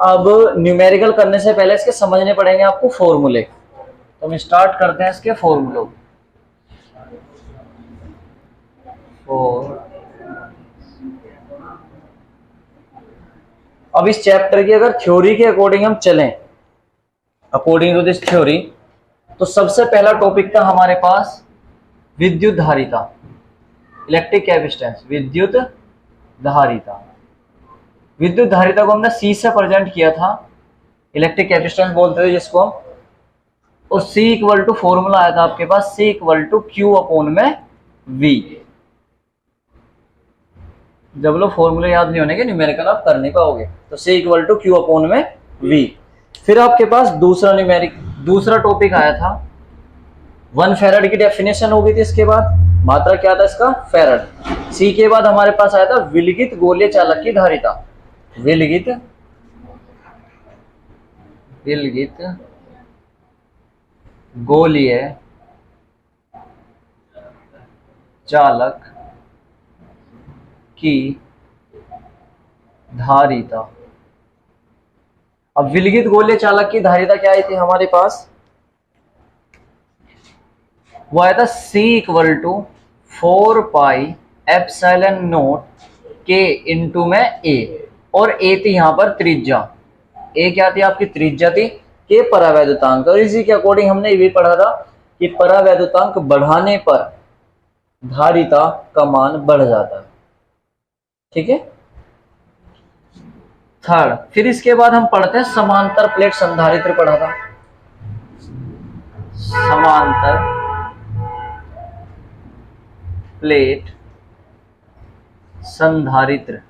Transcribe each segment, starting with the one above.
अब न्यूमेरिकल करने से पहले इसके समझने पड़ेंगे आपको फॉर्मूले। तो हम स्टार्ट करते हैं इसके फॉर्मूलों। अब इस चैप्टर की अगर थ्योरी के अकॉर्डिंग हम चलें, अकॉर्डिंग टू दिस थ्योरी, तो सबसे पहला टॉपिक था हमारे पास विद्युत धारिता, इलेक्ट्रिक कैपेसिटेंस, विद्युत धारिता। विद्युत धारिता को हमने C से प्रेजेंट किया था, इलेक्ट्रिक कैपेसिटेंस बोलते थे जिसको हम, और C इक्वल टू फॉर्मूला आया था आपके पास C equal to Q upon में V। जब लोग फॉर्मूले याद नहीं होने के न्यूमेरिकल आप कर नहीं पाओगे। तो C equal to Q upon में V। फिर आपके पास दूसरा टॉपिक आया था 1 फैराड की डेफिनेशन हो गई थी। इसके बाद मात्रा क्या था इसका, फैराड। C के बाद हमारे पास आया था विलगित गोलीय चालक की धारिता, विलगित गोलीय चालक की धारिता। अब विलगित गोलीय चालक की धारिता क्या आई थी हमारे पास, वो आया था C equal to 4 pi epsilon naught K into में A, और A थी यहाँ पर त्रिज्या। A क्या थी आपकी, त्रिज्या थी, K परावैद्युतांक। और इसी के अकॉर्डिंग हमने ये भी पढ़ा था कि परावैद्युतांक बढ़ाने पर धारिता का मान बढ़ जाता है। ठीक है। थर्ड, फिर इसके बाद हम पढ़ते हैं समांतर प्लेट संधारित्र पढ़ा था। समांतर प्लेट संधारित्र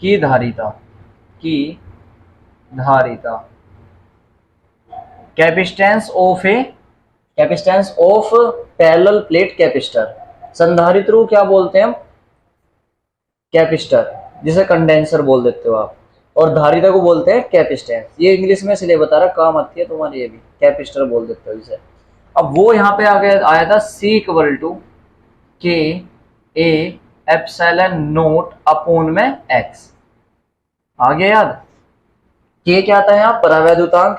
की धारिता, capacitance of parallel plate capacitor. संधारित्र को क्या बोलते हैं हम, कैपेसिटर, जिसे कंडेंसर बोल देते हो आप, और धारिता को बोलते हैं कैपेसिटेंस। ये इंग्लिश में इसलिए बता रहा, काम आती है तुम्हारी, ये भी कैपेसिटर बोल देते हो इसे। अब वो यहाँ पे आया था C equal to K A epsilon naught upon में X। आगे याद, K क्या था यहाँ, परावैद्युतांक,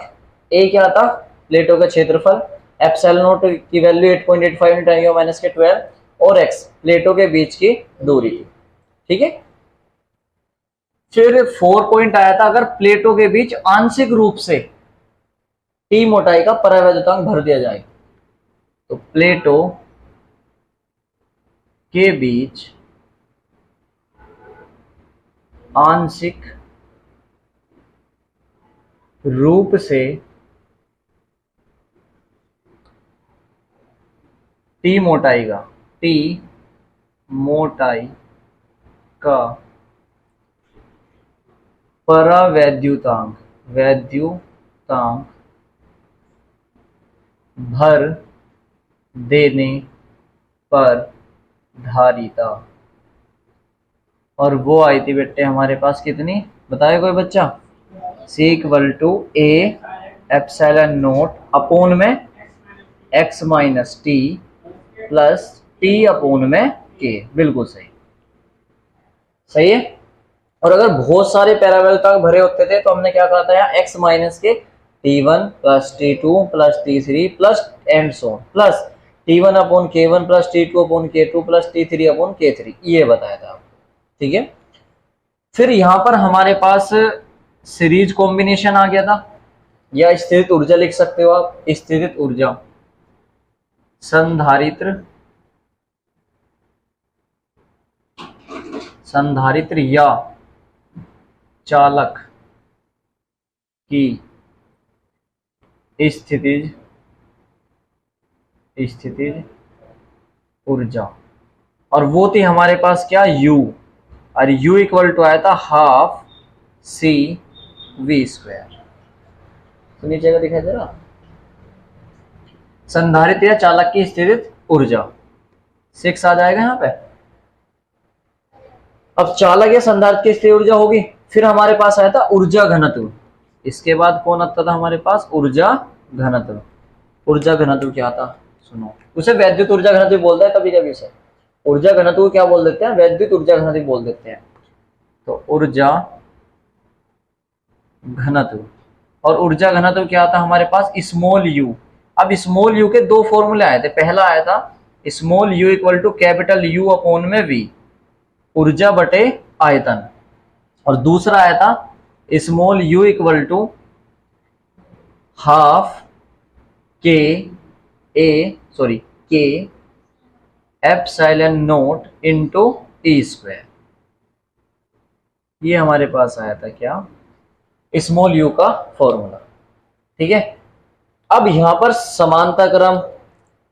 A क्या था, प्लेटों का क्षेत्रफल, एप्सिलॉन नोट की वैल्यू 8.85 × 10⁻⁻² और X प्लेटों के बीच की दूरी। ठीक है। फिर 4 पॉइंट आया था, अगर प्लेटों के बीच आंशिक रूप से T मोटाई का परावैद्युतांक भर दिया जाए, तो प्लेटों के बीच आंशिक रूप से T मोटाई का परावैद्युतांक भर देने पर धारिता, और वो आई थी बेटे हमारे पास कितनी, बताए कोई बच्चा, C equal to A epsilon naught upon में X minus T plus T upon में K। बिल्कुल सही है। और अगर बहुत सारे पैरावैद्युतांक भरे होते थे तो हमने क्या कहा था यहाँ, X माइनस के T1 plus T2 plus T3 plus and so plus T1 upon K1 plus T2 upon K2 plus T3 upon K3, ये बताया था। ठीक है। फिर यहां पर हमारे पास सीरीज कॉम्बिनेशन आ गया था, या स्थिरित ऊर्जा लिख सकते हो आप, स्थिरित ऊर्जा संधारित्र या चालक की स्थितिज ऊर्जा, और वो थी हमारे पास क्या, U, और U इक्वल टू आया था हाफ CV²। तो नीचे का दिखाई दे रहा, संधारित्र या चालक की स्थितिज ऊर्जा 6 आ जाएगा यहाँ पे। अब चालक या संधारित्र की स्थिर ऊर्जा होगी, फिर हमारे पास आया था ऊर्जा घनत्व। इसके बाद कौन आता था हमारे पास, ऊर्जा घनत्व। ऊर्जा घनत्व क्या था सुनो, उसे वैद्युत ऊर्जा घनत्व बोलते हैं कभी कभी। उसे ऊर्जा घनत्व को क्या बोल देते हैं, वैद्युत ऊर्जा घनत्व बोल देते हैं। तो ऊर्जा घनत्व, और ऊर्जा घनत्व क्या था हमारे पास, स्मॉल यू। अब स्मॉल यू के दो फॉर्मूले आए थे, पहला आया था small u equal to capital U upon में वी, ऊर्जा बटे आयतन, और दूसरा आया था small u equal to half K epsilon naught into E square. ये हमारे पास आया था क्या, स्मॉल यू का फॉर्मूला। ठीक है, अब यहां पर समानता क्रम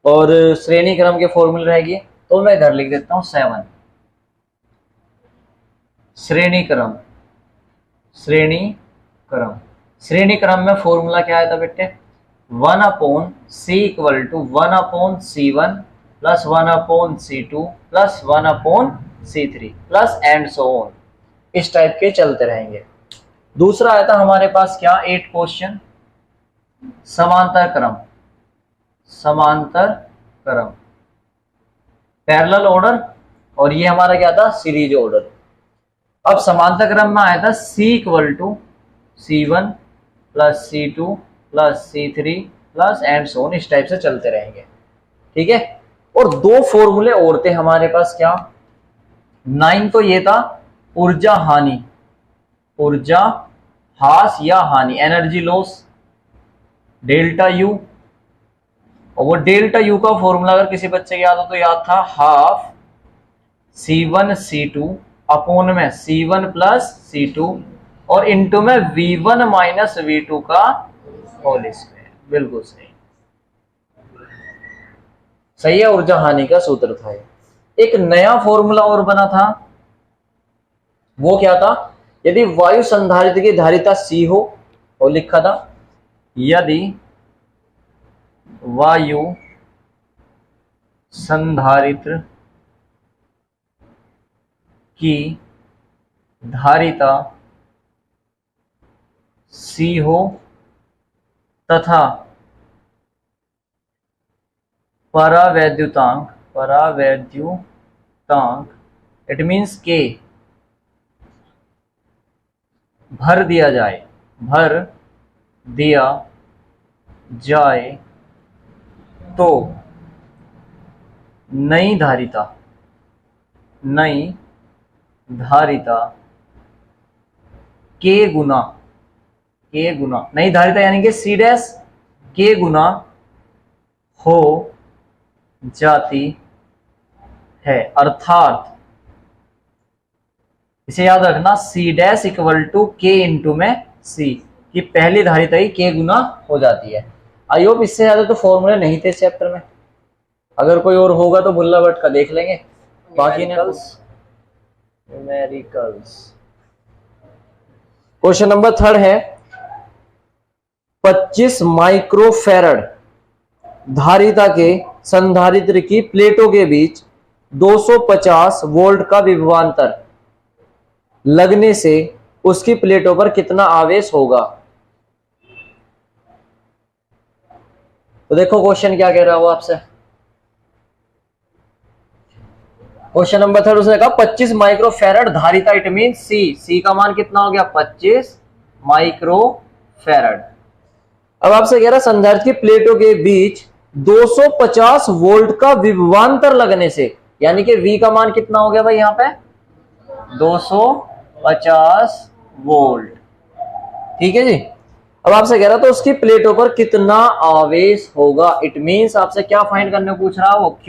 और श्रेणी क्रम के फॉर्मूले रहेंगे, तो मैं इधर लिख देता हूं 7। श्रेणी क्रम में फॉर्मूला क्या आया था बेटे, 1/c equal to 1/c1 plus 1/c2 plus 1/c3 plus and so on, इस टाइप के चलते रहेंगे। दूसरा आया था हमारे पास क्या, 8 क्वेश्चन, समांतर क्रम, पैरेलल ऑर्डर, और ये हमारा क्या था, सीरीज ऑर्डर। अब समांतर क्रम में आया था c equal to c1 plus c2 plus c3 plus and so on, इस टाइप से चलते रहेंगे। ठीक है, और दो फॉर्मूले और थे हमारे पास क्या, 9 तो ये था ऊर्जा हास या हानि, एनर्जी लॉस, डेल्टा यू, और वो डेल्टा यू का फॉर्मूला अगर किसी बच्चे को याद हो तो याद था हाफ c1 c2 अपॉन में c1 प्लस c2 और इंटू में v1 माइनस v2 का होल स्क्वायर। बिल्कुल सही है, ऊर्जा हानि का सूत्र था। एक नया फॉर्मूला और बना था, वो क्या था, यदि वायु संधारित्र की धारिता C हो, और लिखा था यदि वायु संधारित्र की धारिता C हो तथा परावैद्युतांक इट मीन्स K भर दिया जाए तो नई धारिता K गुना नई धारिता यानी कि C डैश K गुना हो जाती है, अर्थात इसे याद रखना C dash equal to K into में C की पहली धारिता ही K गुना हो जाती है। आई होप इससे ज्यादा तो फॉर्मूले नहीं थे इस चैप्टर में, अगर कोई और होगा तो बुल्ला भट्ट का देख लेंगे। बाकी न्यूमेरिकल्स क्वेश्चन नंबर 3 है, 25 माइक्रोफैरड धारिता के संधारित्र की प्लेटों के बीच 250 वोल्ट का विभवांतर लगने से उसकी प्लेटों पर कितना आवेश होगा। तो देखो क्वेश्चन क्या कह रहा हो आपसे, क्वेश्चन नंबर 3 उसने कहा 25 माइक्रोफैरड धारिता, इट मीन सी का मान कितना हो गया, 25 माइक्रोफैरड। अब आपसे कह रहा संधारित्र की प्लेटों के बीच 250 वोल्ट का विभवांतर लगने से, यानी कि V का मान कितना हो गया भाई यहां पे 250 वोल्ट। ठीक है जी, अब आपसे कह रहा तो उसकी प्लेटों पर कितना आवेश होगा, इट मींस आपसे क्या फाइंड करने को पूछ रहा है, वो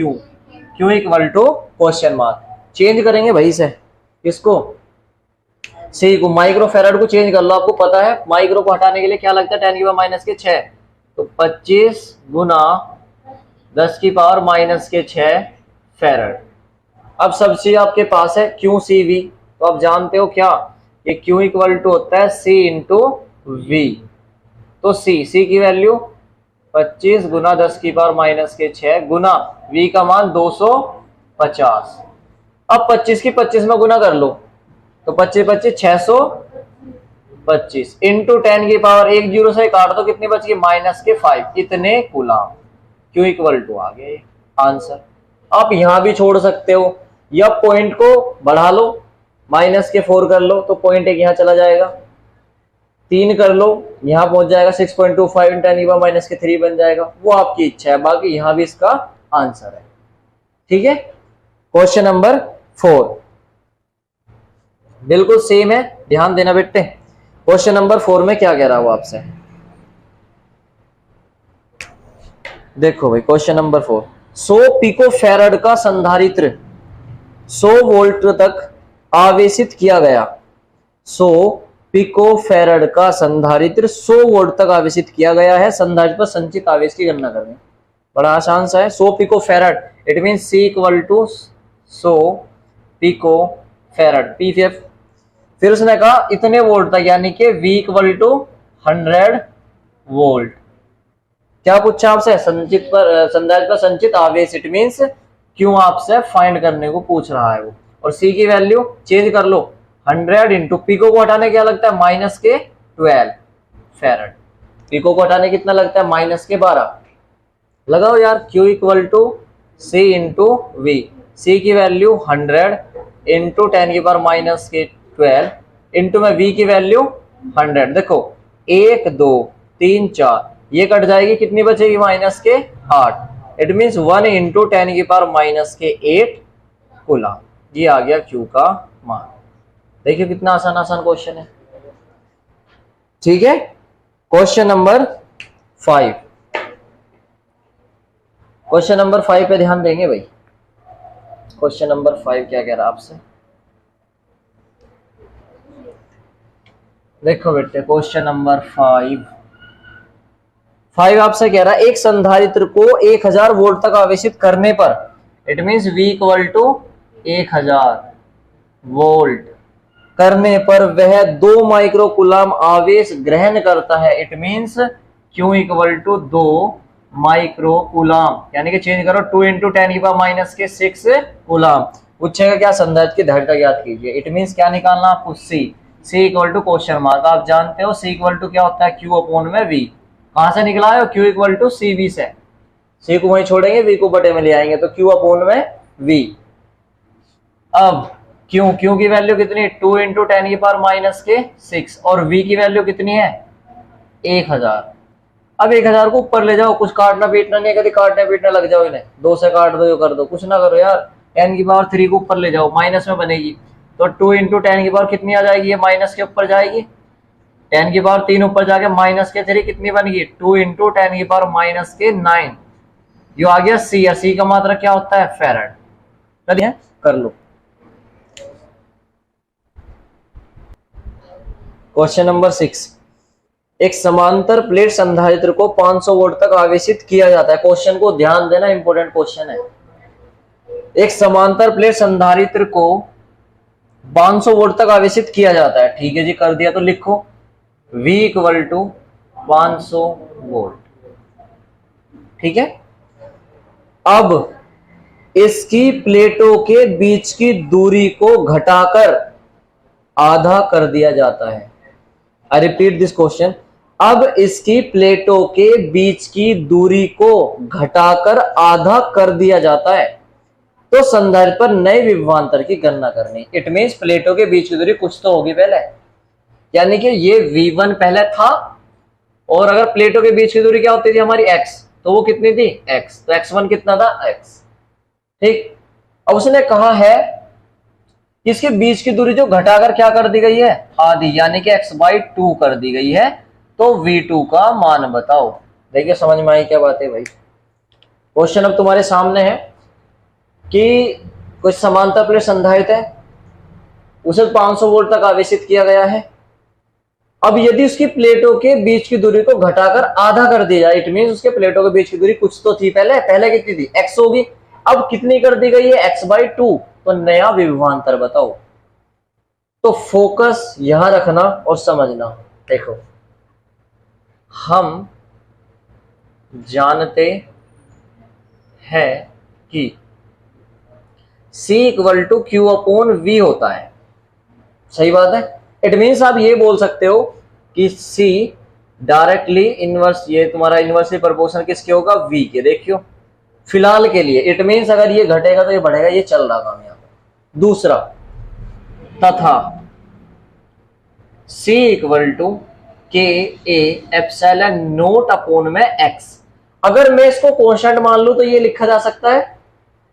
Q equal to question mark. Change करेंगे भाई से, किसको, सी को, माइक्रोफैरड को चेंज कर लो। आपको पता है माइक्रो को हटाने के लिए क्या लगता है, 10 की पावर माइनस के 6, तो 25 गुना 10 की पावर माइनस के 6 फैरड। अब सब चीज आपके पास है QCV, तो आप जानते हो क्या, ये Q इक्वल टू होता है C इंटू V। तो C की वैल्यू 25 गुना 10 की पावर माइनस के 6 गुना V का मान 250। अब 25 की 25 में गुना कर लो, तो 25 625 इंटू 10 की पावर 1 जीरो से काट दो, कितनी बच गई माइनस के 5, इतने कूलाम। Q इक्वल टू आ गए आंसर। आप यहां भी छोड़ सकते हो या पॉइंट को बढ़ा लो, माइनस के 4 कर लो तो 0.1 यहाँ चला जाएगा, 3 कर लो यहाँ पहुंच जाएगा, 6.25 × 10⁻³ के 3 बन जाएगा। वो आपकी इच्छा है, बाकी यहाँ भी इसका आंसर है। ठीक है, क्वेश्चन नंबर 4 बिल्कुल सेम है, ध्यान देना बेटे। क्वेश्चन नंबर 4 में क्या कह रहा हूं आपसे, देखो भाई क्वेश्चन नंबर 4। 100 पिकोफैराड का संधारित्र 100 वोल्ट तक आवेशित किया गया। 100 पिकोफैराड का संधारित्र 100 वोल्ट तक आवेशित किया गया है। संधारित्र पर संचित आवेश की गणना करनी। बड़ा आसान सा है। 100 picofarad it mean C = 100 picofarad pF. फिर उसने कहा इतने वोल्ट तक, यानी कि V = 100 वोल्ट। क्या पूछा आपसे, संचित पर संधारित्र पर संचित आवेश, इट मींस क्यों आपसे फाइंड करने को पूछ रहा है वो। और C की वैल्यू चेंज कर लो, 100 इंटू पिको को हटाने क्या लगता है -12 फैराड। पिको को हटाने कितना लगता है -12। लगाओ यार, Q = C × V। C की वैल्यू 100 इंटू 10⁻⁻² इंटू में V की वैल्यू 100। देखो 1 2 3 4 ये कट जाएगी, कितनी बचेगी -8। It means 1 into 10⁻⁸ coulomb. ये आ गया Q का मान। देखिए कितना आसान आसान क्वेश्चन है। ठीक है, क्वेश्चन नंबर 5। क्वेश्चन नंबर 5 पे ध्यान देंगे भाई। क्वेश्चन नंबर 5 क्या कह रहा है आपसे, देखो बेटे क्वेश्चन नंबर 5 आपसे कह रहा है एक संधारित्र को 1000 वोल्ट तक आवेशित करने पर, इट मींस V = 1000 वोल्ट करने पर वह 2 माइक्रो कूलम आवेश ग्रहण करता है। It means Q = 2 micro coulomb, यानी कि चेंज करो 2 इंटू 10⁻⁶ कूलम। पूछेगा क्या, संधारित्र की धारिता ज्ञात कीजिए। इट मींस क्या निकालना आपको, C = क्वेश्चन मार्क। आप जानते हो C = क्या होता है, Q/V। कहां से निकला है, Q = CV से। C को वहीं छोड़ेंगे, V को बटे में ले आएंगे, तो Q/V। अब Q की वैल्यू कितनी, 2 इंटू 10⁻⁶ और V की वैल्यू कितनी है 1000। अब 1000 को ऊपर ले जाओ, कुछ काटना पीटना नहीं है, कभी काटना पीटना लग जाओ इन्हें, 2 से काट दो, कर दो, कुछ ना करो यार। 10⁻³ को ऊपर ले जाओ, माइनस में बनेगी, तो 2 इंटू 10⁻³ कितनी आ जाएगी, ये माइनस के ऊपर जाएगी। 10⁻³ ऊपर जाके -3 कितनी बनेगी, 2 इंटू 10⁻⁹ जो आ गया C। C का मात्रा क्या होता है, फैराड। चलिए कर लो। Question number 6। एक समांतर प्लेट संधारित्र को 500 वोल्ट तक आवेशित किया जाता है। क्वेश्चन को ध्यान देना, इंपॉर्टेंट क्वेश्चन है। एक समांतर प्लेट संधारित्र को 500 वोल्ट तक आवेशित किया जाता है। ठीक है जी, कर दिया, तो लिखो V = 500 वोल्ट। ठीक है, अब इसकी प्लेटों के बीच की दूरी को घटाकर आधा कर दिया जाता है। I repeat this question. अब इसकी प्लेटों के बीच की दूरी को घटाकर आधा कर दिया जाता है, तो संधारित्र पर नए विभवांतर की गणना करनी। इट मींस प्लेटों के बीच की दूरी कुछ तो होगी पहले, यानी कि ये V1 पहले था, और अगर प्लेटों के बीच की दूरी क्या होती थी हमारी x, तो वो कितनी थी x, तो x1 कितना था x। ठीक, अब उसने कहा है कि इसके बीच की दूरी जो घटाकर क्या कर दी गई है, आधी, यानी कि x/2 कर दी गई है। तो V2 का मान बताओ। देखिए समझ में आई क्या बात है भाई। क्वेश्चन अब तुम्हारे सामने है कि कुछ समांतर प्लेट संधारित्र है, उसे 500 वोल्ट तक आवेशित किया गया है। अब यदि उसकी प्लेटों के बीच की दूरी को घटाकर आधा कर दिया जाए, इट मींस उसके प्लेटों के बीच की दूरी कुछ तो थी पहले कितनी थी, x होगी। अब कितनी कर दी गई है, x/2। तो नया विभवांतर बताओ। तो फोकस यहां रखना और समझना। देखो, हम जानते हैं कि C = Q/V होता है। सही बात है। इट मीन्स आप ये बोल सकते हो कि C डायरेक्टली इनवर्स, ये तुम्हारा इनवर्सली प्रोपोर्शनल किसके होगा, V के। देखियो फिलहाल के लिए, इट मीन्स अगर ये घटेगा तो ये बढ़ेगा, ये चल रहा काम यहाँ पर। दूसरा, तथा C इक्वल टू के ए एप्सिलॉन नोट अपोन में x। अगर मैं इसको कांस्टेंट मान लूं तो ये लिखा जा सकता है,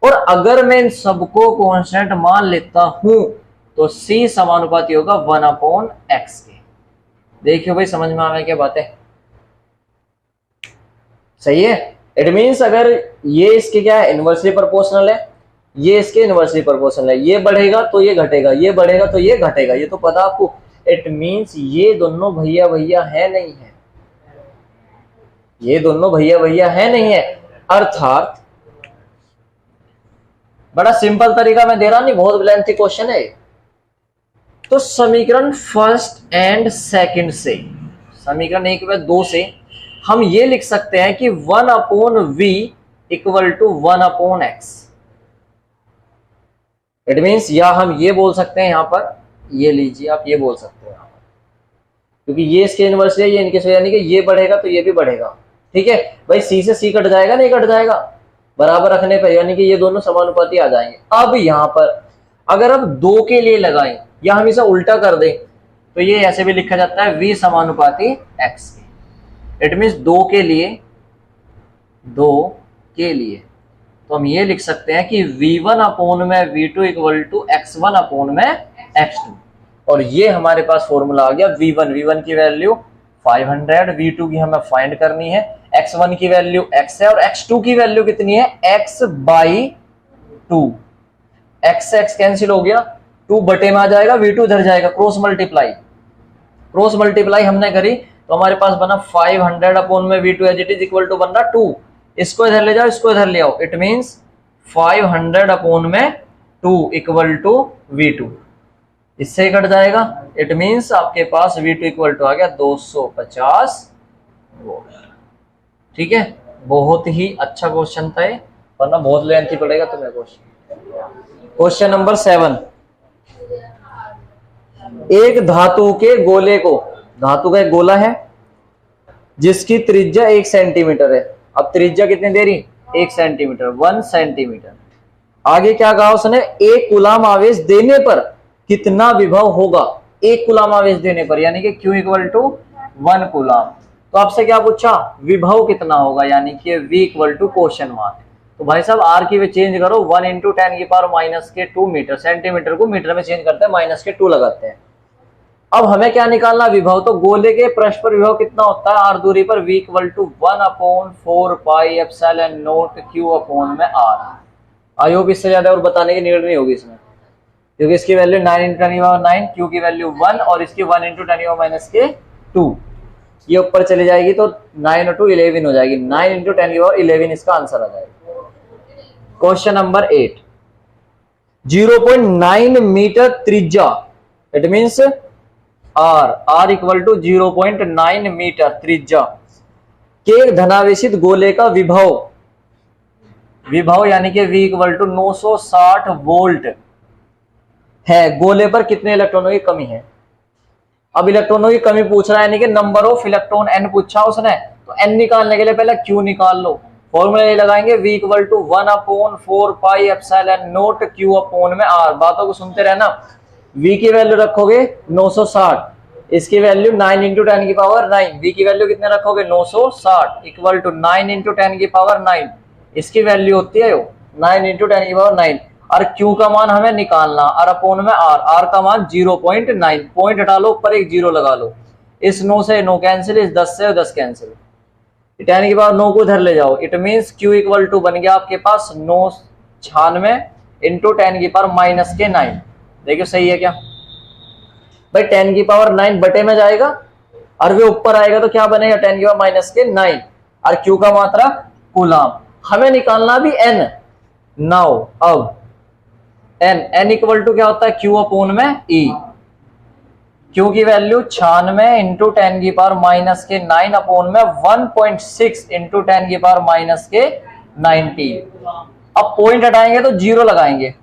और अगर मैं इन सबको कांस्टेंट मान लेता हूं तो C समानुपाती होगा 1/x के। देखियो भाई समझ में आ गया क्या बात है? सही है। इट मींस अगर ये इसके क्या है, इनवर्सली प्रोपोर्शनल है, ये इसके इनवर्सली प्रोपोर्शनल है, ये बढ़ेगा तो ये घटेगा, ये बढ़ेगा तो ये घटेगा, ये तो पता आपको। इट मींस ये दोनों भैया भैया है नहीं है, ये दोनों भैया भैया है नहीं है। अर्थात बड़ा सिंपल तरीका मैं दे रहा नहीं, बहुत लेंथी क्वेश्चन है। तो समीकरण फर्स्ट एंड सेकंड से, समीकरण 1 व 2 से हम ये लिख सकते हैं कि 1/v equal to 1/x। It means या हम ये बोल सकते हैं, यहां पर ये लीजिए आप, ये बोल सकते हैं क्योंकि ये इसके इनवर्स है, ये इनके, यानी कि ये बढ़ेगा तो ये भी बढ़ेगा। ठीक है भाई, सी से सी कट जाएगा, नहीं कट जाएगा बराबर रखने पर, यानी कि ये दोनों समानुपाती आ जाएंगे। अब यहां पर अगर हम 2 के लिए लगाएं या हम इसे उल्टा कर दें तो ये ऐसे भी लिखा जाता है v समानुपाती x के। इट मींस 2 के लिए तो हम ये लिख सकते हैं कि v1 अपोन में v2 equal to x1 upon में x2। और ये हमारे पास फॉर्मूला आ गया v1 की वैल्यू 500, v2 की हमें फाइंड करनी है, x1 की वैल्यू x है और x2 की वैल्यू कितनी है, x/2। x से x कैंसिल हो गया, 2 बटे में आ जाएगा, v2 इधर जाएगा, क्रॉस मल्टीप्लाई हमने करी तो हमारे पास बना 500 अपोन में v2 as it is equal to बन रहा 2। इसको इधर ले जाओ, इसको इधर ले आओ, इट मींस 500 अपोन में 2 इक्वल टू v2, इससे कट जाएगा। इट मींस आपके पास v2 इक्वल टू आ गया 250 वोल्ट। ठीक है, बहुत ही अच्छा क्वेश्चन था ये, वरना बहुत लेंथी पड़ेगा तुम्हें क्वेश्चन। क्वेश्चन नंबर 7, एक धातु के गोले को, धातु का एक गोला है जिसकी त्रिज्या 1 सेंटीमीटर है। अब त्रिज्या कितनी दे रही, 1 सेंटीमीटर, 1 सेंटीमीटर। आगे क्या कहा उसने, 1 कूलाम आवेश देने पर कितना विभव होगा, 1 कूलाम आवेश देने पर, यानी कि Q इक्वल टू 1 कूलाम। तो आपसे क्या पूछा, विभव कितना होगा, यानी कि V equal to question mark. तो भाई साहब R की वे चेंज करो, 1 × 10⁻⁻2 मीटर, सेंटीमीटर को मीटर में चेंज करते हैं, -2 लगाते हैं। अब हमें क्या निकालना, विभव। तो गोले के पृष्ठ पर विभव कितना होता है, r दूरी पर, V equal to 1/4πε0 Q upon में R। आई होप इससे ज्यादा और बताने की नीड नहीं होगी इसमें, क्योंकि इसकी वैल्यू 9 × 10⁻9, Q की वैल्यू 1 और इसकी 1 × 10⁻2। ये ऊपर चली जाएगी तो 9 और 2 11 हो जाएगी, 9 × 10⁻11 इसका आंसर आ जाएगा। क्वेश्चन नंबर 8, 0.9 मीटर त्रिज्या, it means r equal to 0.9 metre त्रिज्या के धनावेशित गोले का विभव यानी कि V इक्वल टू 960 वोल्ट है। गोले पर कितने इलेक्ट्रॉनों की कमी है। अब इलेक्ट्रॉनों की कमी पूछ रहा है, यानी कि नंबर ऑफ इलेक्ट्रॉन n पूछा उसने, तो n निकालने के लिए पहले Q निकाल लो। फॉर्मूला ये लगाएंगे, V equal to 1/4πε0 Q upon में R। बातों को सुनते रहना, V की वैल्यू रखोगे 960, इसकी वैल्यू 9 × 10⁻9, V की वैल्यू कितने रखोगे 960 इक्वल टू 9 × 10⁻9, इसकी वैल्यू होती है 9 × 10⁻9। और Q का मान हमें निकालना, और अपोन में R का मान 0.9, पॉइंट हटा लो, ऊपर एक 0 लगा लो। इस 9 से 9 कैंसिल, इस 10 से 10 कैंसिल, 10⁻9 को इधर ले जाओ। It means Q equal to बन गया आपके पास 996 × 10⁻9। देखिए सही है क्या भाई, 10⁻9 बटे में जाएगा और वे ऊपर आएगा तो क्या बनेगा 10⁻9 और Q का मात्रा कूलाम। हमें निकालना भी n। नाउ अब n इक्वल टू क्या होता है, Q अपोन में E। Q की वैल्यू 96 × 10⁻9 अपोन में 1.6 × 10⁻90। अब पॉइंट हटाएंगे तो 0 लगाएंगे,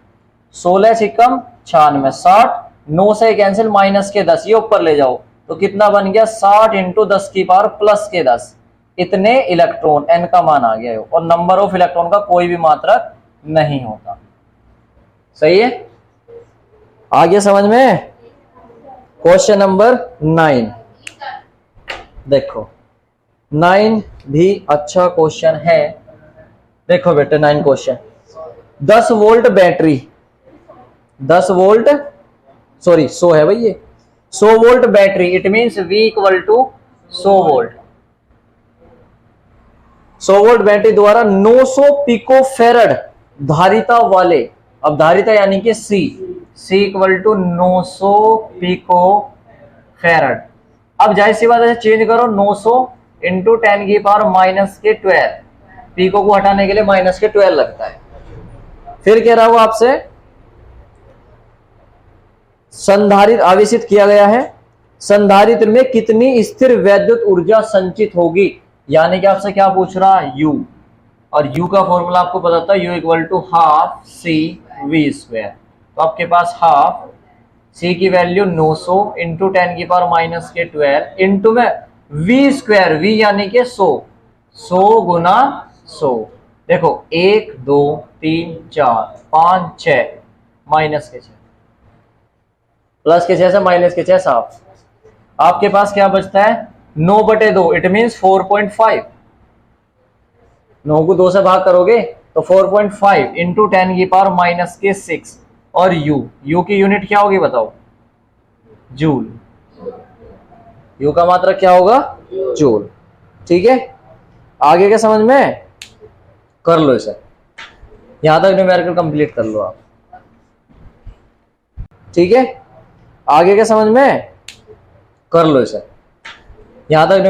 16 से कम 96, 60, 9 से कैंसिल, -10, ये ऊपर ले जाओ तो कितना बन गया 60 × 10⁻+10। इतने इलेक्ट्रॉन n का मान आ गया, और नंबर ऑफ इलेक्ट्रॉन का कोई भी मात्रक नहीं होता। सही है। आगे समझ में? क्वेश्चन नंबर 9 देखो, 9 भी अच्छा क्वेश्चन है। देखो बेटे 9 question, 10 volt battery, 10 volt sorry 100 है भाई ये, 100 volt battery, it means V equal to 100 volt. 100 volt battery द्वारा 900 पिको फेरड धारिता वाले, अब धारिता यानी कि C equal to 900 pico farad. अब जाहिर सी बात है, चेंज करो 900 इंटू 10 की पावर माइनस के 12, पिको को हटाने के लिए माइनस के 12 लगता है। फिर कह रहा हूं आपसे, संधारित्र आवेशित किया गया है, संधारित्र में कितनी स्थिर वैद्युत ऊर्जा संचित होगी, यानी कि आपसे क्या पूछ रहा है, U, और U का फॉर्मूला आपको पता था, U equal to half C V square. तो आपके पास हाफ C की वैल्यू 900 इंटू 10 की पावर माइनस के 12 इंटू में V स्क्वायर, V यानी कि 100, 100 गुना 100। देखो 1 2 3 4 5 6 माइनस के 6 प्लस के 6 से माइनस के 6 साफ। आपके पास क्या बचता है, 9/2, इट मींस 4.5। 9 को 2 से भाग करोगे तो 4.5 इंटू 10 की पावर माइनस के 6, और U की यूनिट क्या होगी बताओ, जूल। U का मात्रक क्या होगा, जूल। ठीक है, आगे क्या समझ में, कर लो इसे, यहां तक न्यूमेरिकल कंप्लीट कर लो आप। ठीक है, आगे क्या समझ में, कर लो इसे, यहां तक